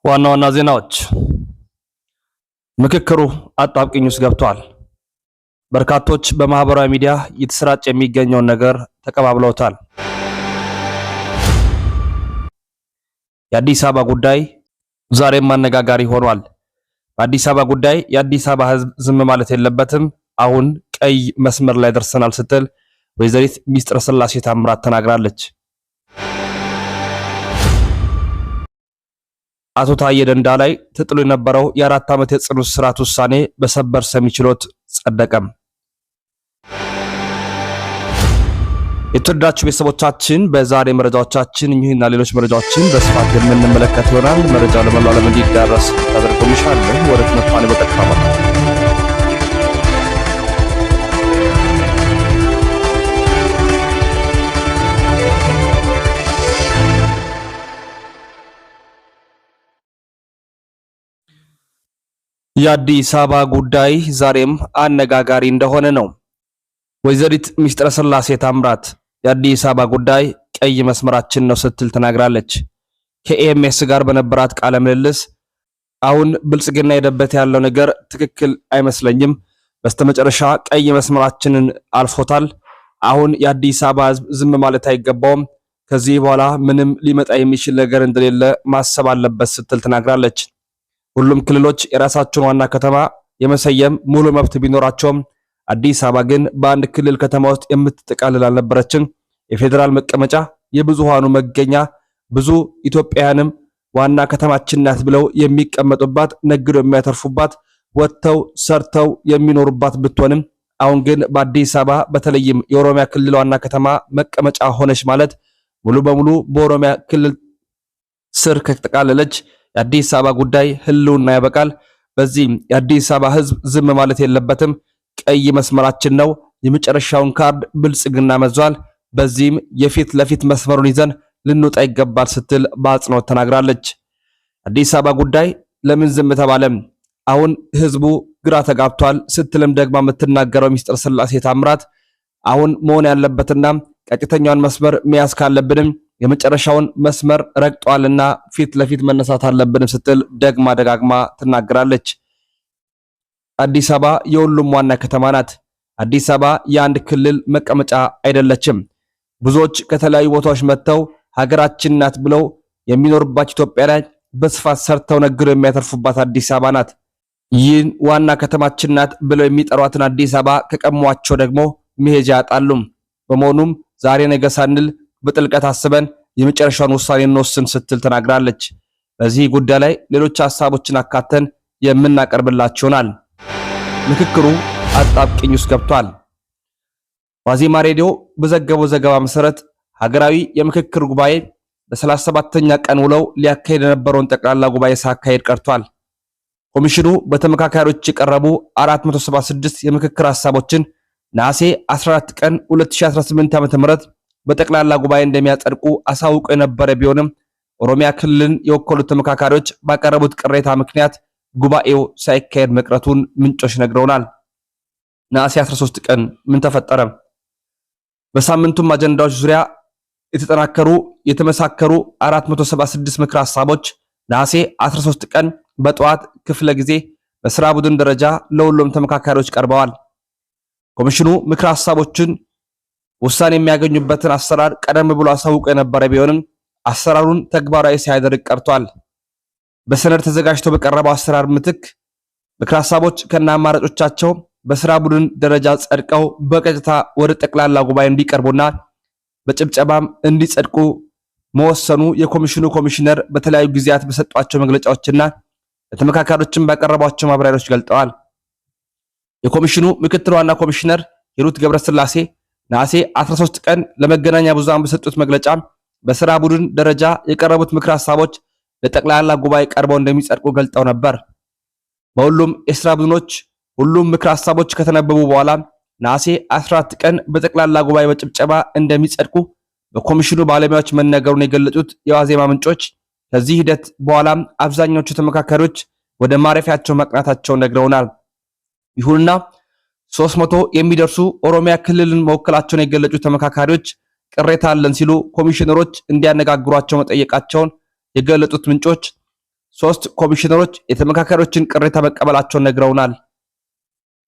ዋና ዋና ዜናዎች ምክክሩ አጣብቂኝ ውስጥ ገብቷል። በርካቶች በማህበራዊ ሚዲያ እየተሰራጨ የሚገኘውን ነገር ተቀባብለውታል። የአዲስ አበባ ጉዳይ ዛሬም አነጋጋሪ ሆኗል። በአዲስ አበባ ጉዳይ የአዲስ አበባ ሕዝብ ዝም ማለት የለበትም፣ አሁን ቀይ መስመር ላይ ደርሰናል ስትል ወይዘሪት ሚስጥረ ስላሴ ታምራት ተናግራለች። አቶ ታዬ ደንዳ ላይ ተጥሎ የነበረው የ4 ዓመት የጽኑ እስራት ውሳኔ በሰበር ሰሚ ችሎት ጸደቀም። የተወደዳችሁ ቤተሰቦቻችን በዛሬ መረጃዎቻችን እኚህና ሌሎች መረጃዎችን በስፋት የምንመለከት ይሆናል። መረጃው ለመላው ዓለም እንዲዳረስ ታደርጉልሻል። ወደ ትንታኔ በቀጥታ ማለት የአዲስ አበባ ጉዳይ ዛሬም አነጋጋሪ እንደሆነ ነው። ወይዘሪት ሚስጥረ ስላሴ ታምራት የአዲስ አበባ ጉዳይ ቀይ መስመራችን ነው ስትል ተናግራለች። ከኤምኤስ ጋር በነበራት ቃለ ምልልስ አሁን ብልጽግና የሄደበት ያለው ነገር ትክክል አይመስለኝም፣ በስተመጨረሻ ቀይ መስመራችንን አልፎታል። አሁን የአዲስ አበባ ሕዝብ ዝም ማለት አይገባውም፣ ከዚህ በኋላ ምንም ሊመጣ የሚችል ነገር እንደሌለ ማሰብ አለበት ስትል ተናግራለች። ሁሉም ክልሎች የራሳቸውን ዋና ከተማ የመሰየም ሙሉ መብት ቢኖራቸውም አዲስ አበባ ግን በአንድ ክልል ከተማ ውስጥ የምትጠቃልል አልነበረችም። የፌዴራል መቀመጫ፣ የብዙሃኑ መገኛ፣ ብዙ ኢትዮጵያውያንም ዋና ከተማችን ናት ብለው የሚቀመጡባት፣ ነግደው የሚያተርፉባት፣ ወጥተው ሰርተው የሚኖሩባት ብትሆንም አሁን ግን በአዲስ አበባ በተለይም የኦሮሚያ ክልል ዋና ከተማ መቀመጫ ሆነች ማለት ሙሉ በሙሉ በኦሮሚያ ክልል ስር ከተጠቃለለች የአዲስ አበባ ጉዳይ ህልውና ያበቃል። በዚህም የአዲስ አበባ ህዝብ ዝም ማለት የለበትም፣ ቀይ መስመራችን ነው፣ የመጨረሻውን ካርድ ብልጽግና መዟል፣ በዚህም የፊት ለፊት መስመሩን ይዘን ልንወጣ ይገባል ስትል በአጽንኦት ተናግራለች። አዲስ አበባ ጉዳይ ለምን ዝም ተባለ? አሁን ህዝቡ ግራ ተጋብቷል ስትልም ደግማ የምትናገረው ሚስጥረ ስላሴ ታምራት አሁን መሆን ያለበትና ቀጥተኛውን መስመር መያዝ ካለብንም የመጨረሻውን መስመር ረግጧልና ፊት ለፊት መነሳት አለብን ስትል ደግማ ደጋግማ ትናገራለች። አዲስ አበባ የሁሉም ዋና ከተማ ናት። አዲስ አበባ የአንድ ክልል መቀመጫ አይደለችም። ብዙዎች ከተለያዩ ቦታዎች መጥተው ሀገራችን ናት ብለው የሚኖርባት ኢትዮጵያ ላይ በስፋት ሰርተው ነግረው የሚያተርፉባት አዲስ አበባ ናት። ይህን ዋና ከተማችን ናት ብለው የሚጠሯትን አዲስ አበባ ከቀሟቸው ደግሞ መሄጃ ያጣሉ። በመሆኑም ዛሬ ነገ ሳንል በጥልቀት አስበን የመጨረሻውን ውሳኔ እንወስን ስትል ተናግራለች። በዚህ ጉዳይ ላይ ሌሎች ሐሳቦችን አካተን የምናቀርብላችሁናል። ምክክሩ አጣብቂኝ ውስጥ ገብቷል። ዋዜማ ሬዲዮ በዘገበው ዘገባ መሰረት ሀገራዊ የምክክር ጉባኤ በ37ኛ ቀን ውለው ሊያካሄድ የነበረውን ጠቅላላ ጉባኤ ሳካሄድ ቀርቷል። ኮሚሽኑ በተመካካሪዎች የቀረቡ 476 የምክክር ሐሳቦችን ነሐሴ 14 ቀን 2018 ዓ.ም በጠቅላላ ጉባኤ እንደሚያጸድቁ አሳውቆ የነበረ ቢሆንም ኦሮሚያ ክልልን የወከሉ ተመካካሪዎች ባቀረቡት ቅሬታ ምክንያት ጉባኤው ሳይካሄድ መቅረቱን ምንጮች ነግረውናል። ነሐሴ 13 ቀን ምን ተፈጠረ? በሳምንቱም አጀንዳዎች ዙሪያ የተጠናከሩ የተመሳከሩ 476 ምክር ሐሳቦች ነሐሴ 13 ቀን በጠዋት ክፍለ ጊዜ በስራ ቡድን ደረጃ ለሁሉም ተመካካሪዎች ቀርበዋል። ኮሚሽኑ ምክር ሐሳቦችን ውሳኔ የሚያገኙበትን አሰራር ቀደም ብሎ አሳውቆ የነበረ ቢሆንም አሰራሩን ተግባራዊ ሳያደርግ ቀርቷል። በሰነድ ተዘጋጅቶ በቀረበው አሰራር ምትክ ምክር ሐሳቦች ከነ አማራጮቻቸው በስራ ቡድን ደረጃ ጸድቀው በቀጥታ ወደ ጠቅላላ ጉባኤ እንዲቀርቡና በጭብጨባም እንዲጸድቁ መወሰኑ የኮሚሽኑ ኮሚሽነር በተለያዩ ጊዜያት በሰጧቸው መግለጫዎችና ለተመካካሪዎችም ባቀረቧቸው ማብራሪያዎች ገልጠዋል። የኮሚሽኑ ምክትል ዋና ኮሚሽነር ሂሩት ገብረስላሴ ነሐሴ 13 ቀን ለመገናኛ ብዙሃን በሰጡት መግለጫ በስራ ቡድን ደረጃ የቀረቡት ምክር ሐሳቦች ለጠቅላላ ጉባኤ ቀርበው እንደሚጸድቁ ገልጠው ነበር። በሁሉም የስራ ቡድኖች ሁሉም ምክር ሐሳቦች ከተነበቡ በኋላ ነሐሴ 14 ቀን በጠቅላላ ጉባኤ በጭብጨባ እንደሚጸድቁ በኮሚሽኑ ባለሙያዎች መነገሩን የገለጹት የዋዜማ ምንጮች ከዚህ ሂደት በኋላ አብዛኛዎቹ ተመካካሪዎች ወደ ማረፊያቸው መቅናታቸውን ነግረውናል። ይሁንና 300 የሚደርሱ ኦሮሚያ ክልልን መወከላቸውን የገለጹ ተመካካሪዎች ቅሬታ አለን ሲሉ ኮሚሽነሮች እንዲያነጋግሯቸው መጠየቃቸውን የገለጹት ምንጮች 3 ኮሚሽነሮች የተመካካሪዎችን ቅሬታ መቀበላቸውን ነግረውናል።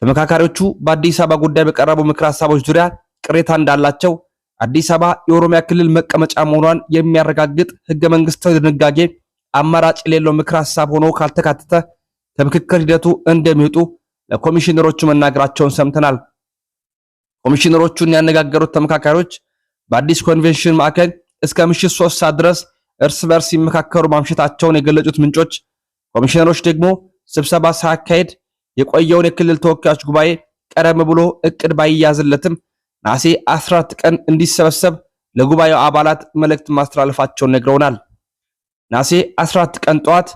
ተመካካሪዎቹ በአዲስ አበባ ጉዳይ በቀረቡ ምክር ሐሳቦች ዙሪያ ቅሬታ እንዳላቸው አዲስ አበባ የኦሮሚያ ክልል መቀመጫ መሆኗን የሚያረጋግጥ ህገ መንግስታዊ ድንጋጌ አማራጭ የሌለው ምክር ሐሳብ ሆኖ ካልተካተተ ከምክክር ሂደቱ እንደሚወጡ ለኮሚሽነሮቹ መናገራቸውን ሰምተናል። ኮሚሽነሮቹን ያነጋገሩት ተመካካሪዎች በአዲስ ኮንቬንሽን ማዕከል እስከ ምሽት 3 ሰዓት ድረስ እርስ በርስ ሲመካከሩ ማምሸታቸውን የገለጹት ምንጮች ኮሚሽነሮች ደግሞ ስብሰባ ሳያካሄድ የቆየውን የክልል ተወካዮች ጉባኤ ቀደም ብሎ እቅድ ባይያዝለትም ነሐሴ 14 ቀን እንዲሰበሰብ ለጉባኤው አባላት መልእክት ማስተላለፋቸውን ነግረውናል። ነሐሴ 14 ቀን ጠዋት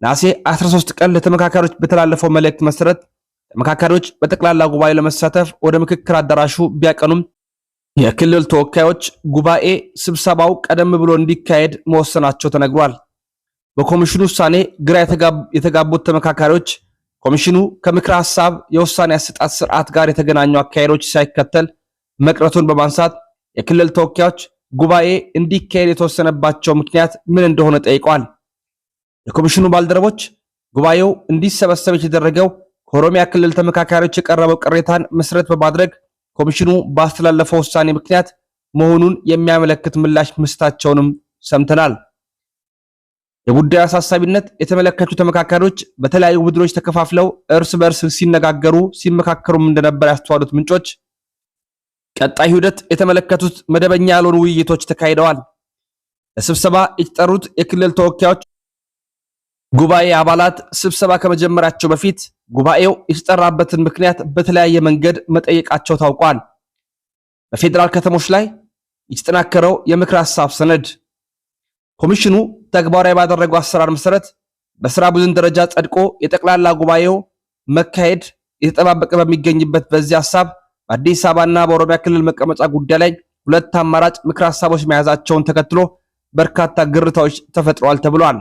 ነሐሴ 13 ቀን ለተመካካሪዎች በተላለፈው መልእክት መሰረት ተመካካሪዎች በጠቅላላ ጉባኤ ለመሳተፍ ወደ ምክክር አዳራሹ ቢያቀኑም የክልል ተወካዮች ጉባኤ ስብሰባው ቀደም ብሎ እንዲካሄድ መወሰናቸው ተነግሯል። በኮሚሽኑ ውሳኔ ግራ የተጋቡት ተመካካሪዎች ኮሚሽኑ ከምክር ሐሳብ የውሳኔ አሰጣጥ ስርዓት ጋር የተገናኙ አካሄዶች ሳይከተል መቅረቱን በማንሳት የክልል ተወካዮች ጉባኤ እንዲካሄድ የተወሰነባቸው ምክንያት ምን እንደሆነ ጠይቀዋል። የኮሚሽኑ ባልደረቦች ጉባኤው እንዲሰበሰብ የተደረገው ከኦሮሚያ ክልል ተመካካሪዎች የቀረበው ቅሬታን መሰረት በማድረግ ኮሚሽኑ ባስተላለፈው ውሳኔ ምክንያት መሆኑን የሚያመለክት ምላሽ መስጠታቸውንም ሰምተናል። የጉዳዩ አሳሳቢነት የተመለከቱ ተመካካሪዎች በተለያዩ ቡድኖች ተከፋፍለው እርስ በርስ ሲመካከሩም እንደነበር ያስተዋሉት ምንጮች ቀጣይ ሂደት የተመለከቱት መደበኛ ያልሆኑ ውይይቶች ተካሂደዋል። ለስብሰባ የተጠሩት የክልል ተወካዮች ጉባኤ አባላት ስብሰባ ከመጀመራቸው በፊት ጉባኤው የተጠራበትን ምክንያት በተለያየ መንገድ መጠየቃቸው ታውቋል። በፌዴራል ከተሞች ላይ የተጠናከረው የምክር ሐሳብ ሰነድ ኮሚሽኑ ተግባራዊ ባደረገው አሰራር መሰረት በስራ ቡድን ደረጃ ጸድቆ የጠቅላላ ጉባኤው መካሄድ የተጠባበቀ በሚገኝበት በዚህ ሐሳብ በአዲስ አበባና በኦሮሚያ ክልል መቀመጫ ጉዳይ ላይ 2 አማራጭ ምክር ሐሳቦች መያዛቸውን ተከትሎ በርካታ ግርታዎች ተፈጥረዋል ተብሏል።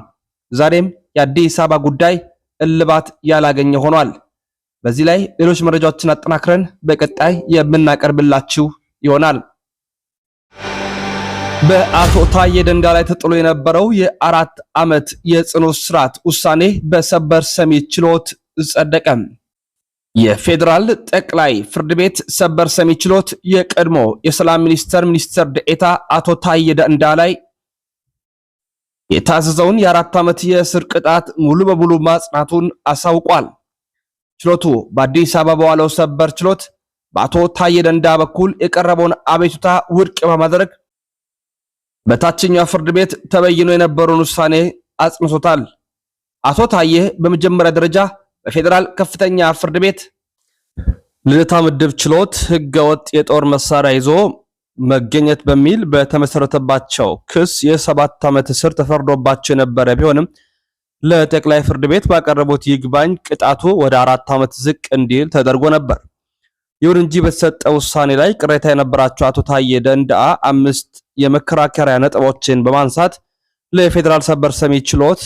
ዛሬም የአዲስ አበባ ጉዳይ እልባት ያላገኘ ሆኗል። በዚህ ላይ ሌሎች መረጃዎችን አጠናክረን በቀጣይ የምናቀርብላችሁ ይሆናል። በአቶ ታዬ ደንዳ ላይ ተጥሎ የነበረው የ4 ዓመት የጽኑ እስራት ውሳኔ በሰበር ሰሚ ችሎት ጸደቀ። የፌዴራል ጠቅላይ ፍርድ ቤት ሰበር ሰሚ ችሎት የቀድሞ የሰላም ሚኒስትር ደኤታ አቶ ታዬ ደንዳ ላይ የታዘዘውን የ4 ዓመት የእስር ቅጣት ሙሉ በሙሉ ማጽናቱን አሳውቋል። ችሎቱ በአዲስ አበባ በዋለው ሰበር ችሎት በአቶ ታዬ ደንዳ በኩል የቀረበውን አቤቱታ ውድቅ በማድረግ በታችኛው ፍርድ ቤት ተበይኖ የነበረውን ውሳኔ አጽንቶታል። አቶ ታዬ በመጀመሪያ ደረጃ በፌዴራል ከፍተኛ ፍርድ ቤት ልደታ ምድብ ችሎት ህገወጥ የጦር መሳሪያ ይዞ መገኘት በሚል በተመሰረተባቸው ክስ የ7 ዓመት እስር ተፈርዶባቸው የነበረ ቢሆንም ለጠቅላይ ፍርድ ቤት ባቀረቡት ይግባኝ ቅጣቱ ወደ 4 ዓመት ዝቅ እንዲል ተደርጎ ነበር። ይሁን እንጂ በተሰጠው ውሳኔ ላይ ቅሬታ የነበራቸው አቶ ታዬ ደንዳ 5 የመከራከሪያ ነጥቦችን በማንሳት ለፌዴራል ሰበር ሰሚ ችሎት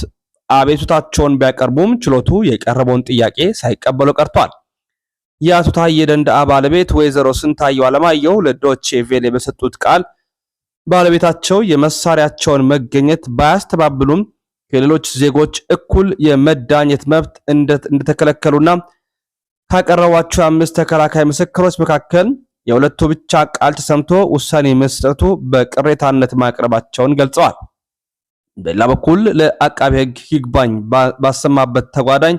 አቤቱታቸውን ቢያቀርቡም ችሎቱ የቀረበውን ጥያቄ ሳይቀበሉ ቀርቷል። የአቶ ታዬ ደንዳ ባለቤት ወይዘሮ ስንታየው አለማየሁ ለዶቼ ቬለ በሰጡት ቃል ባለቤታቸው የመሳሪያቸውን መገኘት ባያስተባብሉም ከሌሎች ዜጎች እኩል የመዳኘት መብት እንደተከለከሉና ካቀረቧቸው 5 ተከራካሪ ምስክሮች መካከል የሁለቱ ብቻ ቃል ተሰምቶ ውሳኔ መስጠቱ በቅሬታነት ማቅረባቸውን ገልጸዋል። በሌላ በኩል ለአቃቤ ሕግ ይግባኝ ባሰማበት ተጓዳኝ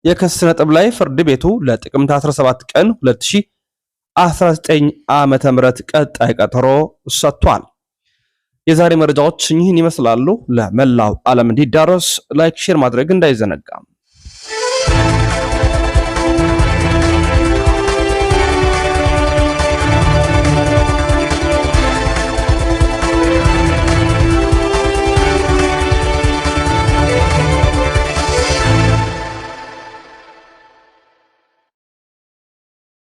የክስ ነጥብ ላይ ፍርድ ቤቱ ለጥቅምት 17 ቀን 2019 ዓመተ ምህረት ቀጣይ ቀጠሮ ሰጥቷል። የዛሬ መረጃዎች ይህን ይመስላሉ። ለመላው ዓለም እንዲዳረስ ላይክ፣ ሼር ማድረግ እንዳይዘነጋ።